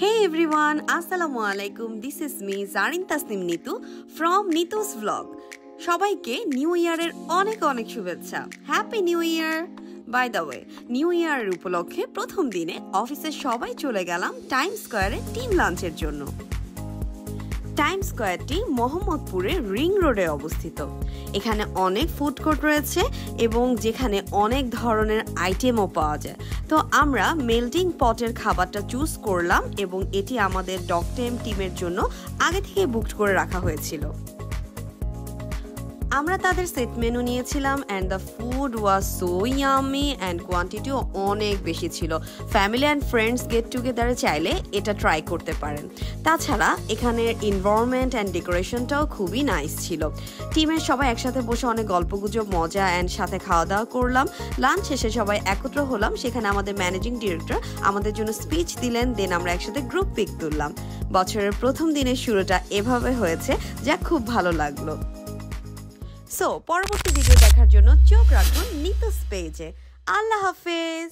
Hey everyone, Assalamu alaikum. This is me Zarin Tasnim Nitu from Nitu's Vlog. সবাইকে new ইয়ারের অনেক অনেক শুভেচ্ছা। Happy new year. By the way, new ইয়ারের উপলক্ষে প্রথম দিনে অফিসের সবাই চলে গেলাম টাইম স্কয়ারে টিম লাঞ্চের জন্য। টাইম স্কয়ারটি মোহাম্মদপুরের রিং রোডে অবস্থিত। এখানে অনেক ফুড কোর্ট রয়েছে এবং যেখানে অনেক ধরনের আইটেমও পাওয়া যায়। তো আমরা মেল্টিং পটের খাবারটা চুজ করলাম এবং এটি আমাদের ডগ টাইম টিমের জন্য আগে থেকে বুকড করে রাখা হয়েছিল। আমরা তাদের সেট মেনু নিয়েছিলাম and the food was so yummy and কোয়ান্টিটিও অনেক বেশি ছিল। ফ্যামিলি অ্যান্ড ফ্রেন্ডস গেট টুগেদারে চাইলে এটা ট্রাই করতে পারেন। তাছাড়া এখানের এনভায়রনমেন্ট অ্যান্ড ডেকোরেশনটাও খুবই নাইস ছিল। টিমের সবাই একসাথে বসে অনেক গল্পগুজব মজা অ্যান্ড সাথে খাওয়া দাওয়া করলাম। লাঞ্চ শেষে সবাই একত্র হলাম। সেখানে আমাদের ম্যানেজিং ডিরেক্টর আমাদের জন্য স্পিচ দিলেন, দেন আমরা একসাথে গ্রুপ পিক তুললাম। বছরের প্রথম দিনের শুরুটা এভাবে হয়েছে, যা খুব ভালো লাগলো। সো পরবর্তী ভিডিও দেখার জন্য চোখ রাখুন নিতুস পেজে। আল্লাহ হাফেজ।